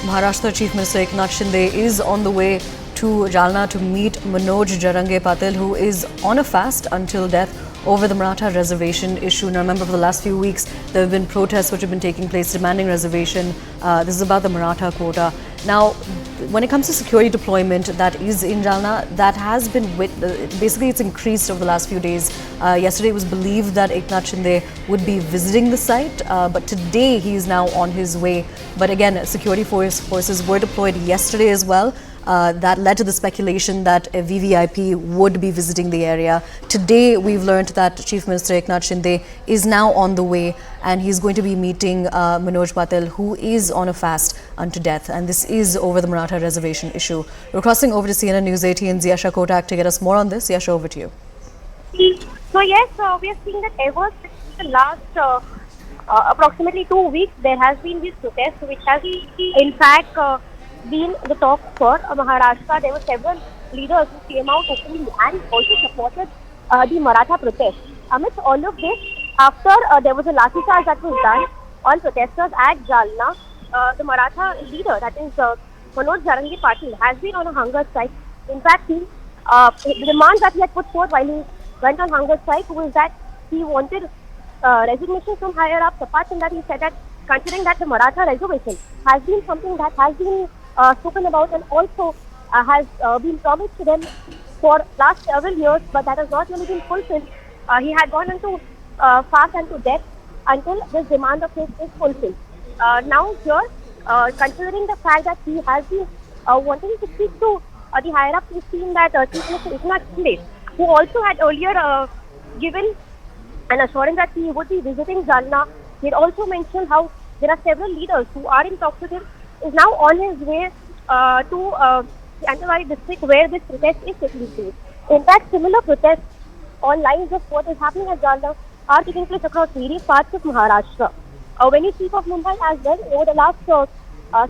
Maharashtra Chief Minister Eknath Shinde is on the way to Jalna to meet Manoj Jarange Patil, who is on a fast until death over the Maratha Reservation issue. Now, remember, for the last few weeks, there have been protests which have been taking place demanding reservation. This is about the Maratha quota. Now, when it comes to security deployment that is in Jalna, that has been, basically it's increased over the last few days. Yesterday it was believed that Eknath Shinde would be visiting the site, but today he is now on his way. But again, security forces were deployed yesterday as well. That led to the speculation that a VVIP would be visiting the area. Today, we've learned that Chief Minister Eknath Shinde is now on the way and he's going to be meeting Manoj Patil, who is on a fast unto death. And this is over the Maratha Reservation issue. We're crossing over to CNN News 18's Yasha Kotak to get us more on this. Yasha, over to you. So yes, we are seeing that ever since the last approximately 2 weeks, there has been this protest which has in fact been the talk for Maharashtra. There were several leaders who came out openly and also supported the Maratha protest. Amidst all of this, after there was a lathi charge that was done on protesters at Jalna, the Maratha leader, that is Manoj Jarange Patil, has been on a hunger strike. In fact, the demands that he had put forth while he went on hunger strike was that he wanted resignation from higher ups. Apart from that, he said that considering that the Maratha Reservation has been something that has been spoken about and also has been promised to them for last several years, but that has not really been fulfilled. He had gone into fast and to death until this demand of his is fulfilled. Now here, considering the fact that he has been wanting to speak to the higher ups, we've seen that Chief Minister Eknath Shinde, who also had earlier given an assurance that he would be visiting Jalna. He had also mentioned how there are several leaders who are in talks with him, is now on his way to the Antawari district where this protest is taking place. In fact, similar protests on lines of what is happening at Jalna are taking place across various parts of Maharashtra. When you speak of Mumbai as well, over the last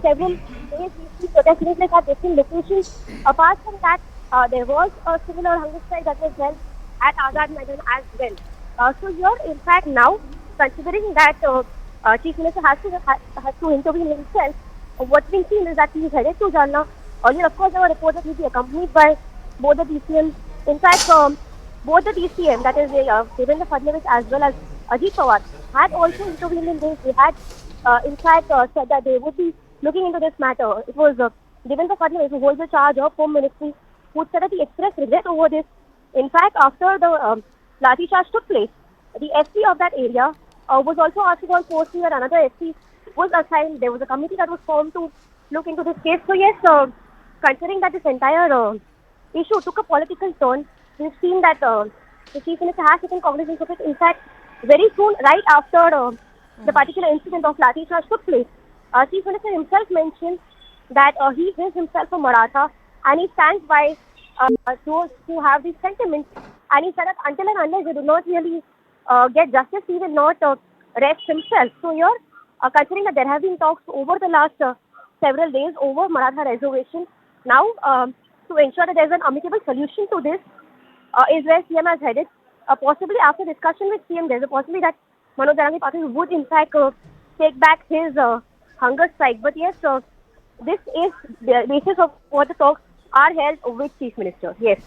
several days, we see protests taking place at different locations. Apart from that, there was a similar hunger strike that was held at Azad Maidan as well. So here, in fact, now, considering that Chief Minister has to intervene himself, what's been seen is that he is headed to Jalna. Earlier, of course, there were reports that he will be accompanied by both the DCM. In fact, both the DCM, that is Devendra Fadnavis as well as Ajit Pawar, had also intervened in this. They had, in fact, said that they would be looking into this matter. It was Devendra Fadnavis, who holds the charge of Home Ministry, who said that he expressed regret over this. In fact, after the lathi charge took place, the SP of that area was also asking on posting that another SP was assigned. There was a committee that was formed to look into this case. So yes, considering that this entire issue took a political turn, we've seen that the Chief Minister has taken cognizance of it. In fact, very soon, right after the particular incident of lathi charge took place, Chief Minister himself mentioned that he is himself a Maratha and he stands by those who have these sentiments. And he said that until and unless they do not really get justice, he will not rest himself. So here, considering that there have been talks over the last several days over Maratha Reservation, now to ensure that there is an amicable solution to this is where CM has headed. Possibly after discussion with CM, there is a possibility that Manoj Jarange Patil would in fact take back his hunger strike. But yes, this is the basis of what the talks are held with Chief Minister. Yes.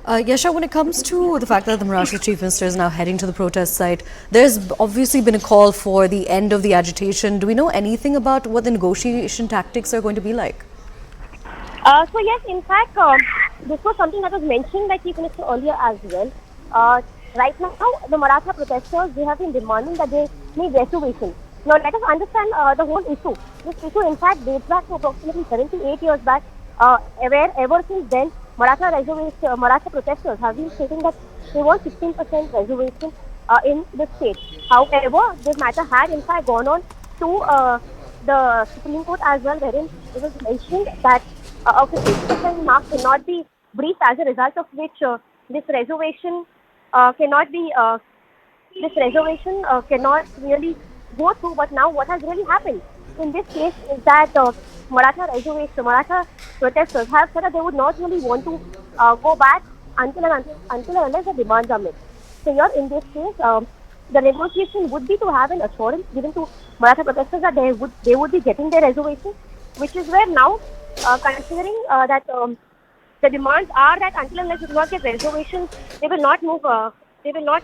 Yasha, when it comes to the fact that the Maharashtra Chief Minister is now heading to the protest site, there's obviously been a call for the end of the agitation. Do we know anything about what the negotiation tactics are going to be like? So yes, in fact, this was something that was mentioned by Chief Minister earlier as well. Right now, the Maratha protesters, they have been demanding that they need reservation. Now, let us understand the whole issue. This issue, in fact, dates back to approximately 78 years back, where ever since then, Maratha protesters have been stating that they want 16% reservation in the state. However, this matter had in fact gone on to the Supreme Court as well, wherein it was mentioned that a 50% mark cannot be breached, as a result of which this reservation cannot really go through. But now, what has really happened in this case is that Maratha protesters have said that they would not really want to go back until and unless the demands are met. So here, in this case, the negotiation would be to have an assurance given to Maratha protesters that they would be getting their reservation. which is where now, considering that the demands are that until unless they do not get reservations, they will not move, they will not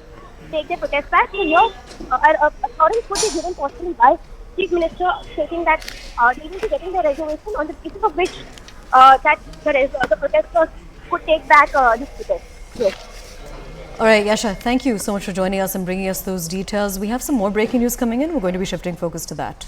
take their protest back. So here, assurance could be given possibly by Chief Minister stating that they will be getting their reservation on the basis of which that the protesters could take back this protest. Yes. All right, Yasha, thank you so much for joining us and bringing us those details. We have some more breaking news coming in. We're going to be shifting focus to that.